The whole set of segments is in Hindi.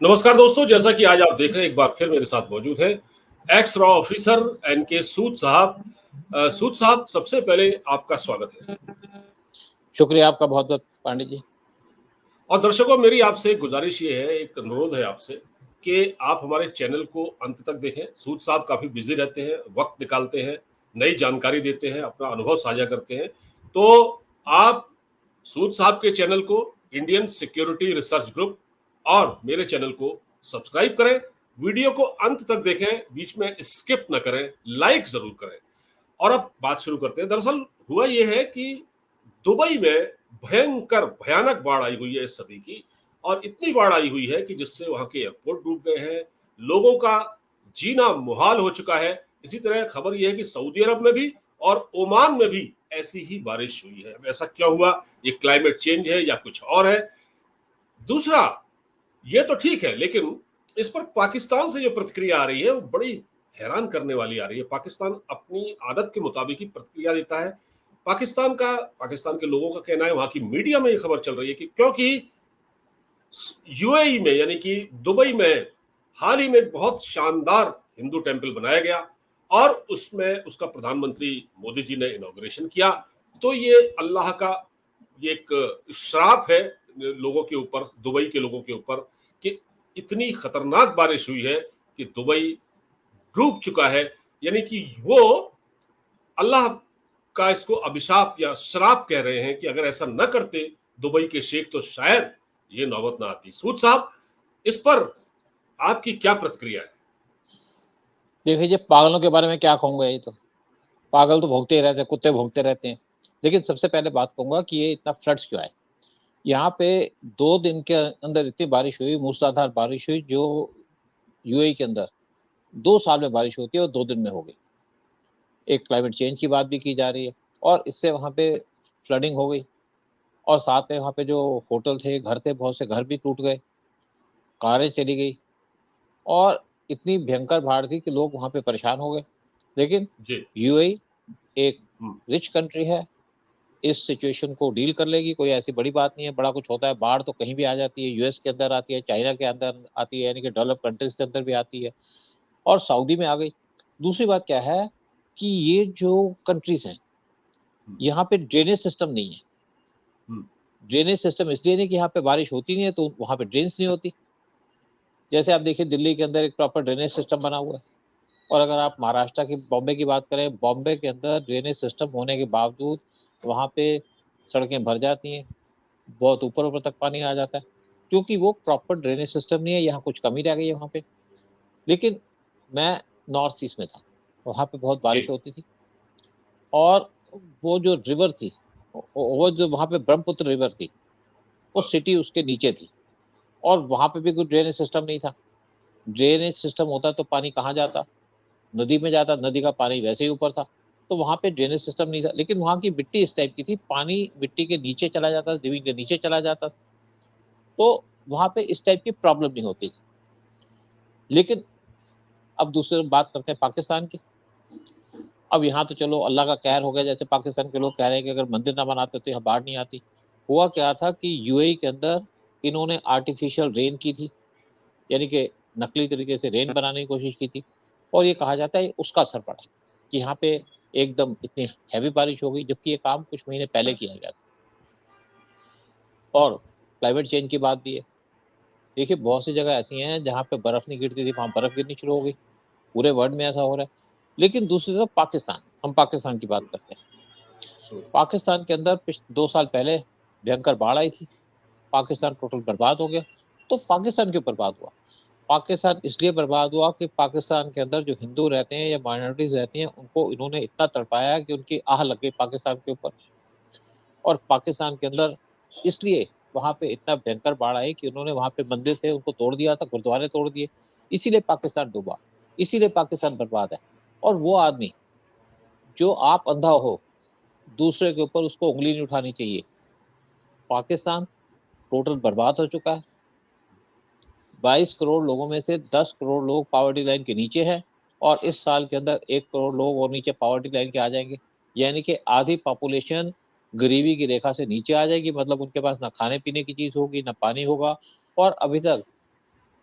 नमस्कार दोस्तों, जैसा कि आज आप देख रहे हैं, एक बार फिर मेरे साथ मौजूद हैं एक्स रॉ ऑफिसर एनके सूद साहब। सूद साहब, सबसे पहले आपका स्वागत है। शुक्रिया आपका बहुत बहुत पांडे जी। और दर्शकों, मेरी आपसे एक गुजारिश ये है, एक अनुरोध है आपसे कि आप हमारे चैनल को अंत तक देखें। सूद साहब काफ़ी बिजी रहते हैं, वक्त निकालते हैं, नई जानकारी देते हैं, अपना अनुभव साझा करते हैं। तो आप सूद साहब के चैनल को, इंडियन सिक्योरिटी रिसर्च ग्रुप, और मेरे चैनल को सब्सक्राइब करें। वीडियो को अंत तक देखें, बीच में स्किप न करें, लाइक जरूर करें। और अब बात शुरू करते हैं। दरअसल हुआ यह है कि दुबई में भयंकर भयानक बाढ़ आई हुई है इस सदी की। और इतनी बाढ़ आई हुई है कि जिससे वहां के एयरपोर्ट डूब गए हैं, लोगों का जीना मुहाल हो चुका है। इसी तरह खबर यह है कि सऊदी अरब में भी और ओमान में भी ऐसी ही बारिश हुई है। ऐसा क्यों हुआ? ये क्लाइमेट चेंज है या कुछ और है? दूसरा, ये तो ठीक है, लेकिन इस पर पाकिस्तान से जो प्रतिक्रिया आ रही है वो बड़ी हैरान करने वाली आ रही है। पाकिस्तान अपनी आदत के मुताबिक ही प्रतिक्रिया देता है। पाकिस्तान के लोगों का कहना है, वहां की मीडिया में ये खबर चल रही है कि क्योंकि यूएई में, यानी कि दुबई में, हाल ही में बहुत शानदार हिंदू टेंपल बनाया गया और उसमें उसका प्रधानमंत्री मोदी जी ने इनॉग्रेशन किया। तो ये अल्लाह का ये एक श्राप है लोगों के ऊपर, दुबई के लोगों के ऊपर, कि इतनी खतरनाक बारिश हुई है कि दुबई डूब चुका है। यानी कि वो अल्लाह का इसको अभिशाप या श्राप कह रहे हैं कि अगर ऐसा न करते दुबई के शेख, तो शायद ये नौबत ना आती। सूद साहब, इस पर आपकी क्या प्रतिक्रिया है? देखिए जी, पागलों के बारे में क्या कहूँगा। ये तो पागल तो भौंकते ही रहते हैं, कुत्ते भौंकते रहते हैं। लेकिन सबसे पहले बात कहूँगा कि ये इतना फ्लड्स क्यों आए। यहाँ पे 2 दिन के अंदर इतनी बारिश हुई, मूसलाधार बारिश हुई, जो यूएई के अंदर 2 साल में बारिश होती है और 2 दिन में हो गई। एक क्लाइमेट चेंज की बात भी की जा रही है और इससे वहाँ पे फ्लडिंग हो गई और साथ में वहाँ पे जो होटल थे, घर थे, बहुत से घर भी टूट गए, कारें चली गई और इतनी भयंकर बाढ़ थी कि लोग वहाँ पे परेशान हो गए। लेकिन जी। यूएई एक हम्म। रिच कंट्री है, इस सिचुएशन को डील कर लेगी। कोई ऐसी बड़ी बात नहीं है। बड़ा कुछ होता है, बाढ़ तो कहीं भी आ जाती है, यूएस के अंदर आती है, चाइना के अंदर आती है, यानी कि डेवलप कंट्रीज के अंदर भी आती है और सऊदी में आ गई। दूसरी बात क्या है कि ये जो कंट्रीज हैं, हम्म। यहाँ पे ड्रेनेज सिस्टम नहीं है। हम्म। ड्रेनेज सिस्टम इसलिए नहीं कि यहाँ पे बारिश होती नहीं है तो वहाँ पे ड्रेन्स नहीं होती। जैसे आप देखिए, दिल्ली के अंदर एक प्रॉपर ड्रेनेज सिस्टम बना हुआ है और अगर आप महाराष्ट्र की, बॉम्बे की बात करें, बॉम्बे के अंदर ड्रेनेज सिस्टम होने के बावजूद वहाँ पे सड़कें भर जाती हैं, बहुत ऊपर ऊपर तक पानी आ जाता है, क्योंकि वो प्रॉपर ड्रेनेज सिस्टम नहीं है। यहाँ कुछ कमी रह गई है वहाँ पे। लेकिन मैं नॉर्थ ईस्ट में था, वहाँ पे बहुत जी। बारिश होती थी और वो जो रिवर थी, वो जो वहाँ पे ब्रह्मपुत्र रिवर थी, वो सिटी उसके नीचे थी और वहाँ पे भी कोई ड्रेनेज सिस्टम नहीं था। ड्रेनेज सिस्टम होता तो पानी कहाँ जाता? नदी में जाता। नदी का पानी वैसे ही ऊपर था, तो वहाँ पे ड्रेनेज सिस्टम नहीं था। लेकिन वहाँ की मिट्टी इस टाइप की थी, पानी मिट्टी के नीचे चला जाता, जमीन के नीचे चला जाता, तो वहाँ पे इस टाइप की प्रॉब्लम नहीं होती थी। लेकिन अब दूसरी बात करते हैं पाकिस्तान की। अब यहाँ तो चलो अल्लाह का कहर हो गया, जैसे पाकिस्तान के लोग कह रहे हैं कि अगर मंदिर ना बनाते तो यहाँ बाढ़ नहीं आती। हुआ क्या था कि यूएई के अंदर इन्होंने आर्टिफिशियल रेन की थी, यानी कि नकली तरीके से रेन बनाने की कोशिश की थी और ये कहा जाता है उसका असर पड़ा कि यहाँ पे एकदम इतनी हैवी बारिश हो गई, जबकि ये काम कुछ महीने पहले किया गया था। और क्लाइमेट चेंज की बात भी है। देखिए, बहुत सी जगह ऐसी हैं जहाँ पे बर्फ नहीं गिरती थी, वहाँ बर्फ गिरनी शुरू हो गई। पूरे वर्ल्ड में ऐसा हो रहा है। लेकिन दूसरी तरफ पाकिस्तान, हम पाकिस्तान की बात करते हैं। हम्म। पाकिस्तान के अंदर 2 साल पहले भयंकर बाढ़ आई थी, पाकिस्तान टोटल बर्बाद हो गया। तो पाकिस्तान क्यों बर्बाद हुआ? पाकिस्तान इसलिए बर्बाद हुआ कि पाकिस्तान के अंदर जो हिंदू रहते हैं या माइनॉरिटीज रहती हैं, उनको इन्होंने इतना तड़पाया कि उनकी आह लग गई पाकिस्तान के ऊपर। और पाकिस्तान के अंदर इसलिए वहाँ पे इतना भयंकर बाढ़ आई कि उन्होंने वहाँ पे मंदिर थे उनको तोड़ दिया था, गुरुद्वारे तोड़ दिए। इसीलिए पाकिस्तान डूबा, इसीलिए पाकिस्तान बर्बाद है। और वो आदमी, जो आप अंधा हो, दूसरे के ऊपर उसको उंगली नहीं उठानी चाहिए। पाकिस्तान टोटल बर्बाद हो चुका है। 22 करोड़ लोगों में से 10 करोड़ लोग पावर्टी लाइन के नीचे हैं और इस साल के अंदर 1 करोड़ लोग और नीचे पावर्टी लाइन के आ जाएंगे। यानी कि आधी पॉपुलेशन गरीबी की रेखा से नीचे आ जाएगी। मतलब उनके पास ना खाने पीने की चीज होगी, ना पानी होगा। और अभी तक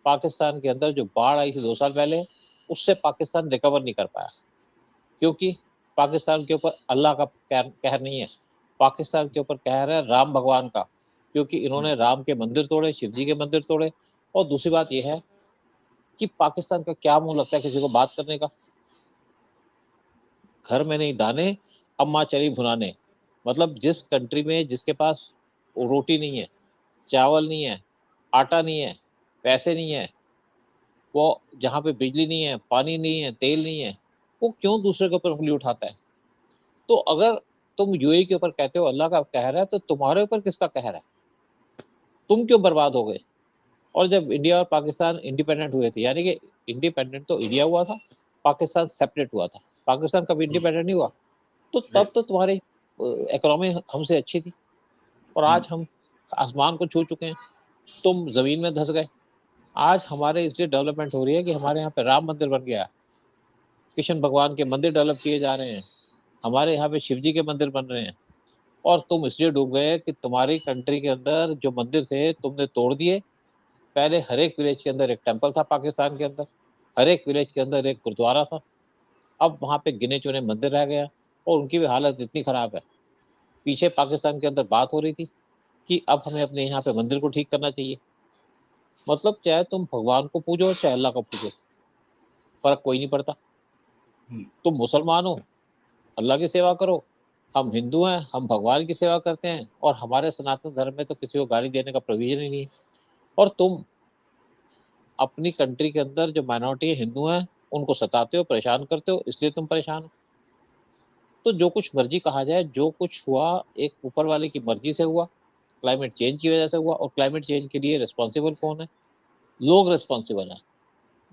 पाकिस्तान के अंदर जो बाढ़ आई थी 2 साल पहले, उससे पाकिस्तान रिकवर नहीं कर पाया, क्योंकि पाकिस्तान के ऊपर अल्लाह का कहर नहीं है, पाकिस्तान के ऊपर कहर है राम भगवान का, क्योंकि इन्होंने राम के मंदिर तोड़े, शिव जी के मंदिर तोड़े। और दूसरी बात यह है कि पाकिस्तान का क्या मुंह लगता है किसी को बात करने का। घर में नहीं दाने, अम्मा चली भुनाने। मतलब जिस कंट्री में जिसके पास रोटी नहीं है, चावल नहीं है, आटा नहीं है, पैसे नहीं है, वो जहाँ पे बिजली नहीं है, पानी नहीं है, तेल नहीं है, वो क्यों दूसरे के ऊपर उंगली उठाता है? तो अगर तुम यूएई के ऊपर कहते हो अल्लाह का कहर है, तो तुम्हारे ऊपर किसका कहर है? तुम क्यों बर्बाद हो गए? और जब इंडिया और पाकिस्तान इंडिपेंडेंट हुए थे, यानी कि इंडिपेंडेंट तो इंडिया हुआ था, पाकिस्तान सेपरेट हुआ था, पाकिस्तान कभी इंडिपेंडेंट नहीं हुआ, तो तब तो तुम्हारी इकोनॉमी हमसे अच्छी थी, और आज हम आसमान को छू चुके हैं, तुम जमीन में धंस गए। आज हमारे इसलिए डेवलपमेंट हो रही है कि हमारे यहाँ पे राम मंदिर बन गया, कृष्ण भगवान के मंदिर डेवलप किए जा रहे हैं, हमारे यहाँ पे शिव जी के मंदिर बन रहे हैं, और तुम इसलिए डूब गए कि तुम्हारी कंट्री के अंदर जो मंदिर थे तुमने तोड़ दिए। पहले हर एक विलेज के अंदर एक टेम्पल था पाकिस्तान के अंदर, हर एक विलेज के अंदर एक गुरुद्वारा था, अब वहाँ पे गिने चुने मंदिर रह गया, और उनकी भी हालत इतनी खराब है। पीछे पाकिस्तान के अंदर बात हो रही थी कि अब हमें अपने यहाँ पे मंदिर को ठीक करना चाहिए। मतलब चाहे तुम भगवान को पूजो चाहे अल्लाह को पूजो, फर्क कोई नहीं पड़ता। तुम मुसलमान हो, अल्लाह की सेवा करो, हम हिंदू हैं, हम भगवान की सेवा करते हैं, और हमारे सनातन धर्म में तो किसी को गाली देने का प्रोविजन ही नहीं है। और तुम अपनी कंट्री के अंदर जो माइनॉरिटी हिंदू हैं उनको सताते हो, परेशान करते हो, इसलिए तुम परेशान हो। तो जो कुछ मर्जी कहा जाए, जो कुछ हुआ एक ऊपर वाले की मर्जी से हुआ, क्लाइमेट चेंज की वजह से हुआ। और क्लाइमेट चेंज के लिए रिस्पॉन्सिबल कौन है? लोग रिस्पॉन्सिबल हैं,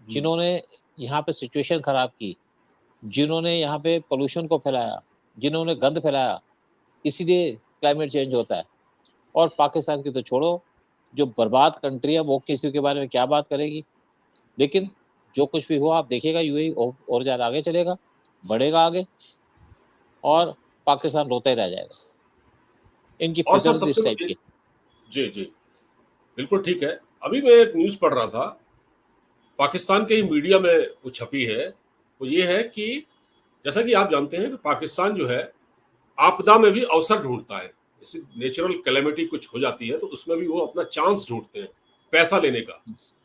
जिन्होंने यहाँ पे सिचुएशन खराब की, जिन्होंने यहाँ पे पोल्यूशन को फैलाया, जिन्होंने गंद फैलाया, इसीलिए क्लाइमेट चेंज होता है। और पाकिस्तान की तो छोड़ो, जो बर्बाद कंट्री है वो किसी के बारे में क्या बात करेगी। लेकिन जो कुछ भी हुआ आप देखिएगा, यूएई और ज़्यादा आगे चलेगा, बढ़ेगा आगे, और पाकिस्तान रोता ही रह जाएगा। इनकी और सर फितरत सबसे इस टाइप की। जी, जी। बिल्कुल ठीक है। अभी मैं एक न्यूज़ पढ़ रहा था, पाकिस्तान के ही मीडिया में वो छपी है, वो ये है कि जैसा कि आप जानते हैं कि पाकिस्तान जो है, आपदा में भी अवसर ढूँढता है। जैसे नेचुरल कैलेमिटी कुछ हो जाती है, तो उसमें भी वो अपना चांस ढूँढते हैं, पैसा लेने का।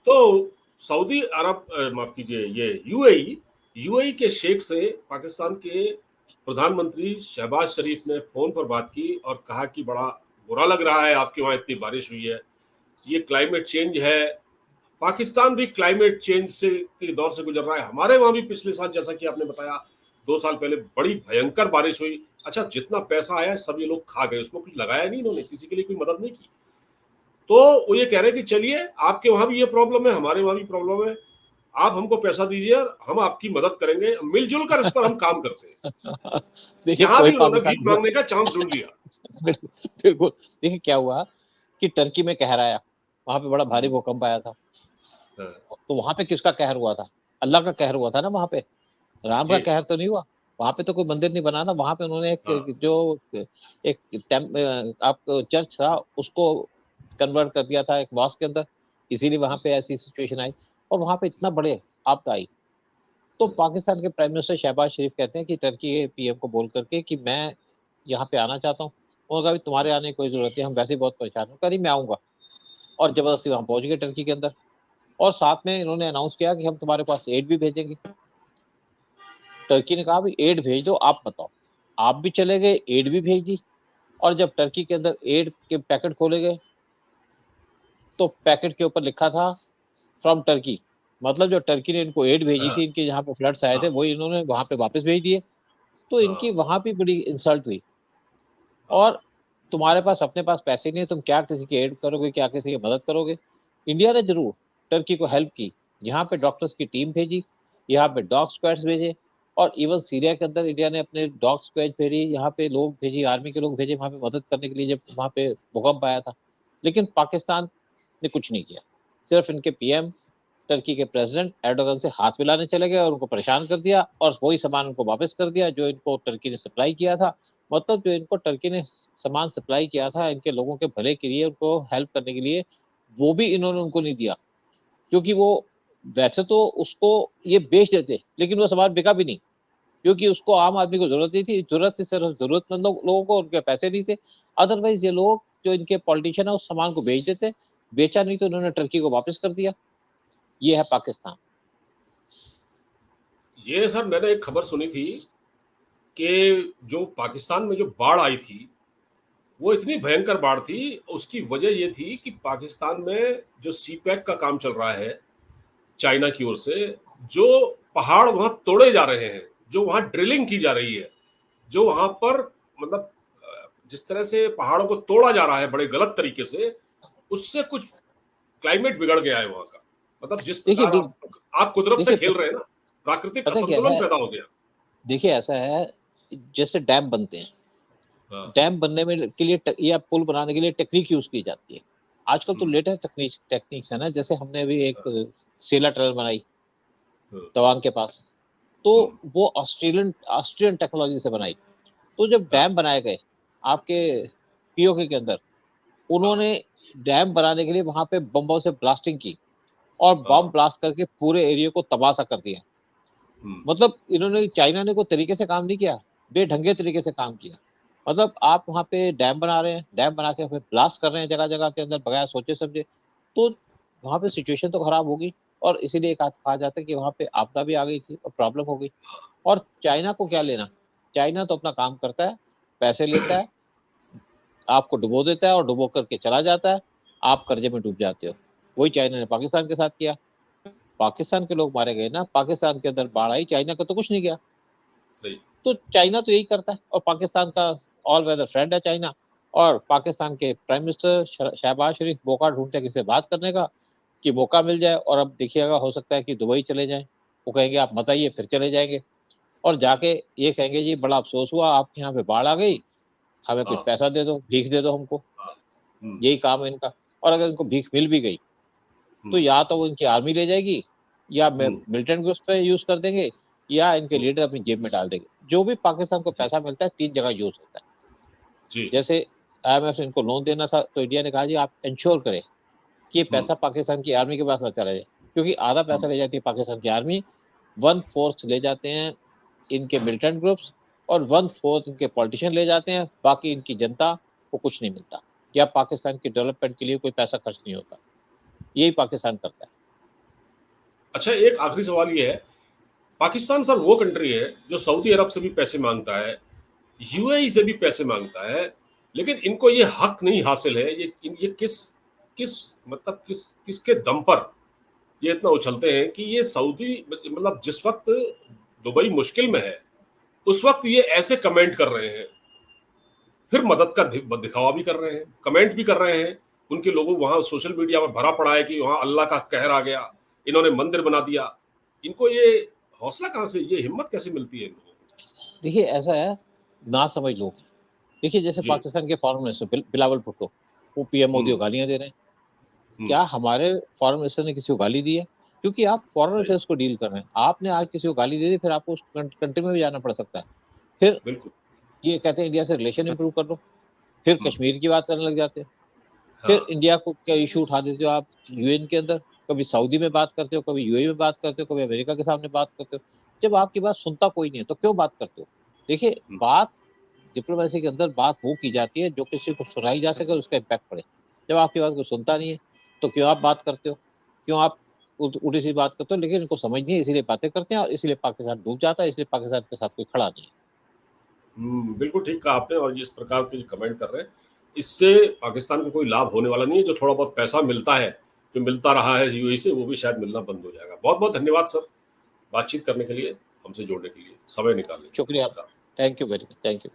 तो सऊदी अरब माफ़ कीजिए, ये यूएई यूएई के शेख से पाकिस्तान के प्रधानमंत्री शहबाज शरीफ ने फ़ोन पर बात की और कहा कि बड़ा बुरा लग रहा है आपके वहाँ इतनी बारिश हुई है, ये क्लाइमेट चेंज है। पाकिस्तान भी क्लाइमेट चेंज से के दौर से गुजर रहा है। हमारे वहाँ भी पिछले साल जैसा कि आपने बताया 2 साल पहले बड़ी भयंकर बारिश हुई। अच्छा जितना पैसा आया सब ये लोग खा गए, उसमें कुछ लगाया नहीं इन्होंने, किसी के लिए कोई मदद नहीं की। तो वो ये कह रहे हैं कि चलिए आपके वहाँ भी ये प्रॉब्लम है, हमारे वहाँ भी प्रॉब्लम है। आप हमको पैसा दीजिए और हम आपकी मदद करेंगे। मिल-जुल कर इस पर हम काम करते हैं। देखिए यहाँ कोई भी उन्होंने पाकिस्तान भीख माँगने का चांस ढूँढ लिया। बिल्कुल, बिल्कुल। देखिए क्या हुआ कि टर्की में कहर आया, वहाँ पे बड़ा भारी हुँ, भूकंप आया था। हाँ, तो वहाँ पे किसका कहर हुआ था? अल्लाह का कहर हुआ था ना वहाँ पे, राम का जी, कहर तो नहीं हुआ। वहाँ पे तो कोई मंदिर नहीं बना ना, वहाँ पे उन्होंने हाँ, एक जो एक आप चर्च था उसको कन्वर्ट कर दिया था एक मॉस्क के अंदर, इसीलिए वहाँ पे ऐसी सिचुएशन आई, और वहाँ पे इतना बड़े आपदा आई। तो पाकिस्तान के प्राइम मिनिस्टर शहबाज शरीफ कहते हैं कि टर्की के पीएम को बोल करके कि मैं यहाँ पे आना चाहता हूँ। उन्होंने कहा तुम्हारे आने की कोई जरूरत नहीं, हम वैसे ही बहुत परेशान हैं। कह मैं आऊँगा, और जबरदस्ती वहाँ पहुँच गए टर्की के अंदर, और साथ में इन्होंने अनाउंस किया कि हम तुम्हारे पास एड भी भेजेंगे। टर्की ने कहा भाई एड भेज दो, आप बताओ। आप भी चले गए, एड भी भेज दी, और जब टर्की के अंदर एड के पैकेट खोले गए तो पैकेट के ऊपर लिखा था फ्रॉम टर्की। मतलब जो टर्की ने इनको एड भेजी हाँ, थी, इनके जहाँ पे फ्लड्स आए थे, हाँ, वही इन्होंने वहाँ पे वापस भेज दिए। तो इनकी हाँ, वहाँ भी बड़ी इंसल्ट हुई। हाँ, और तुम्हारे पास अपने पास पैसे नहीं है, तुम क्या किसी की एड करोगे, क्या किसी की मदद करोगे? इंडिया ने जरूर टर्की को हेल्प की, यहाँ पे डॉक्टर्स की टीम भेजी, यहाँ पे डॉग स्क्वाड्स भेजे, और इवन सीरिया के अंदर इंडिया ने अपने डॉग स्क्वाड भेजी, यहाँ पे लोग भेजी, आर्मी के लोग भेजे वहाँ पे मदद करने के लिए जब वहाँ पे भूकंप आया था। लेकिन पाकिस्तान ने कुछ नहीं किया, सिर्फ इनके पीएम टर्की के प्रेसिडेंट एर्डोगन से हाथ मिलाने चले गए और उनको परेशान कर दिया, और वही सामान उनको वापस कर दिया जो इनको टर्की ने सप्लाई किया था। मतलब जो इनको टर्की ने सामान सप्लाई किया था इनके लोगों के भले के लिए, उनको हेल्प करने के लिए, वो भी इन्होंने उनको नहीं दिया। क्योंकि वो वैसे तो उसको ये बेच देते, लेकिन वो सामान बिका भी नहीं, क्योंकि उसको आम आदमी को जरूरत नहीं थी। जरूरत थी सिर्फ जरूरतमंद लोगों को, उनके पैसे नहीं थे। अदरवाइज ये लोग जो इनके पॉलिटिशियन है उस सामान को बेच देते, बेचा नहीं तो उन्होंने टर्की को वापस कर दिया। ये है पाकिस्तान। ये सर मैंने एक खबर सुनी थी कि जो पाकिस्तान में जो बाढ़ आई थी वो इतनी भयंकर बाढ़ थी, उसकी वजह ये थी कि पाकिस्तान में जो सी पैक का काम चल रहा है चाइना की ओर से, जो पहाड़ वहां तोड़े जा रहे हैं, जो वहां ड्रिलिंग की जा रही है, जो वहां पर मतलब जिस तरह से पहाड़ों को तोड़ा जा रहा है बड़े गलत तरीके से, उससे कुछ क्लाइमेट बिगड़ गया है वहां का। मतलब जिस देखिए प्रकार आप कुदरत से देखिए खेल रहे हैं ना, प्राकृतिक पता क्या असंतुलन है, पैदा हो गया। देखिए ऐसा है, जैसे डैम बनते हैं, हाँ। डैम बनने में के लिए या पुल बनाने के लिए टेक्निक यूज की जाती है। आजकल तो लेटेस्ट टेक्निक्स है ना, जैसे हमने अभी एक सेला टनल बनाई तवांग के पास, तो वो ऑस्ट्रेलियन ऑस्ट्रियन टेक्नोलॉजी से बनाई। तो जब डैम बनाए गए आपके पीओके के अंदर, उन्होंने डैम बनाने के लिए वहां पे बम्बों से ब्लास्टिंग की और बम ब्लास्ट करके पूरे एरिया को तबाह सा कर दिया। मतलब इन्होंने, चाइना ने कोई तरीके से काम नहीं किया, बेढंगे तरीके से काम किया। मतलब आप वहां पे डैम बना रहे हैं, डैम बना के फिर ब्लास्ट कर रहे हैं जगह जगह के अंदर बगैर सोचे समझे, तो वहां पे सिचुएशन तो खराब होगी। और इसीलिए कहा जाता है कि वहां पे आपदा भी आ गई थी और प्रॉब्लम हो गई। और चाइना को क्या लेना, चाइना तो अपना काम करता है, पैसे लेता है, आपको डुबो देता है और डुबो करके चला जाता है, आप कर्जे में डूब जाते हो। वही चाइना ने पाकिस्तान के साथ किया। पाकिस्तान के लोग मारे गए ना, पाकिस्तान के अंदर बाढ़ आई, चाइना का तो कुछ नहीं किया। तो चाइना तो यही करता है, और पाकिस्तान का ऑल वेदर फ्रेंड है चाइना। और पाकिस्तान के प्राइम मिनिस्टर शहबाज शरीफ मौका ढूंढते हैं किसी से बात करने का, कि मौका मिल जाए। और अब देखिएगा, हो सकता है कि दुबई चले जाएं, वो कहेंगे आप मत आइए, फिर चले जाएंगे और जाके ये कहेंगे जी बड़ा अफसोस हुआ आपके यहाँ पे बाढ़ आ गई, हमें कुछ पैसा दे दो, भीख दे दो हमको। यही काम है इनका। और अगर इनको भीख मिल भी गई तो या तो वो इनकी आर्मी ले जाएगी, या मिलिटेंट ग्रुप्स पे यूज कर देंगे, या इनके लीडर अपनी जेब में डाल देंगे। जो भी पाकिस्तान को पैसा मिलता है 3 जगह यूज होता है। जैसे IMF से इनको लोन देना था, तो इंडिया ने कहा जी आप इंश्योर करें कि ये पैसा पाकिस्तान की आर्मी के पास ना चला जाए, क्योंकि आधा पैसा ले जाती है पाकिस्तान की आर्मी, 1/4 ले जाते हैं इनके मिलिटेंट ग्रुप्स, और 1/4 इनके पॉलिटिशियन ले जाते हैं। बाकी इनकी जनता को कुछ नहीं मिलता, या पाकिस्तान की डेवलपमेंट के लिए कोई पैसा खर्च नहीं होता। यही पाकिस्तान करता है। अच्छा, एक आखिरी सवाल ये है, पाकिस्तान सर वो कंट्री है जो सऊदी अरब से भी पैसे मांगता है, यूएई से भी पैसे मांगता है, लेकिन इनको ये हक नहीं हासिल है। ये किस किस मतलब किसके दम पर ये इतना उछलते हैं कि ये सऊदी मतलब जिस वक्त दुबई मुश्किल में है उस वक्त ये ऐसे कमेंट कर रहे हैं, फिर मदद का दिखावा भी कर रहे हैं, कमेंट भी कर रहे हैं। उनके लोगों वहां सोशल मीडिया में भरा पड़ा है कि वहां अल्लाह का कहर आ गया, इन्होंने मंदिर बना दिया। इनको ये हौसला कहां से, ये हिम्मत कैसे मिलती है इन लोगों को? देखिए ऐसा है, ना समझ लोग। देखिए जैसे जी। पाकिस्तान के फॉरेन मिनिस्टर बिलावल भुट्टो, वो PM मोदी को गालियां दे रहे हैं। क्या हमारे फॉरेन मिनिस्टर ने किसी को गाली दी है? क्योंकि आप फॉरेन अफेयर्स को डील कर रहे हैं, आपने आज किसी को गाली दे दी, फिर आपको उस कंट्री में भी जाना पड़ सकता है। फिर बिल्कुल। ये कहते हैं इंडिया से रिलेशन इंप्रूव कर लो, फिर कश्मीर की बात करने लग जाते हैं। फिर हाँ। इंडिया को क्या इशू उठा देते हो आप UN के अंदर, कभी सऊदी में बात करते हो, कभी UAE में बात करते हो, कभी अमेरिका के सामने बात करते हो। जब आपकी बात सुनता कोई नहीं है तो क्यों बात करते हो? देखिए बात डिप्लोमेसी के अंदर बात वो की जाती है जो किसी को सुनाई जा सके और उसका इम्पैक्ट पड़े। जब आपकी बात को सुनता नहीं है तो क्यों आप बात करते हो, क्यों आप उल्टी सी बात करते हो? लेकिन इनको समझ नहीं है, इसीलिए बातें करते हैं, और इसीलिए पाकिस्तान डूब जाता है, इसलिए पाकिस्तान के साथ कोई खड़ा नहीं है। बिल्कुल ठीक कहा आपने। और इस प्रकार के जो कमेंट कर रहे हैं, इससे पाकिस्तान को कोई लाभ होने वाला नहीं है। जो थोड़ा बहुत पैसा मिलता है, जो मिलता रहा है यूएई से, वो भी शायद मिलना बंद हो जाएगा। बहुत बहुत धन्यवाद सर, बातचीत करने के लिए, हमसे जोड़ने के लिए, समय निकालने के लिए। शुक्रिया। नमस्कार। Thank you very much. Thank you.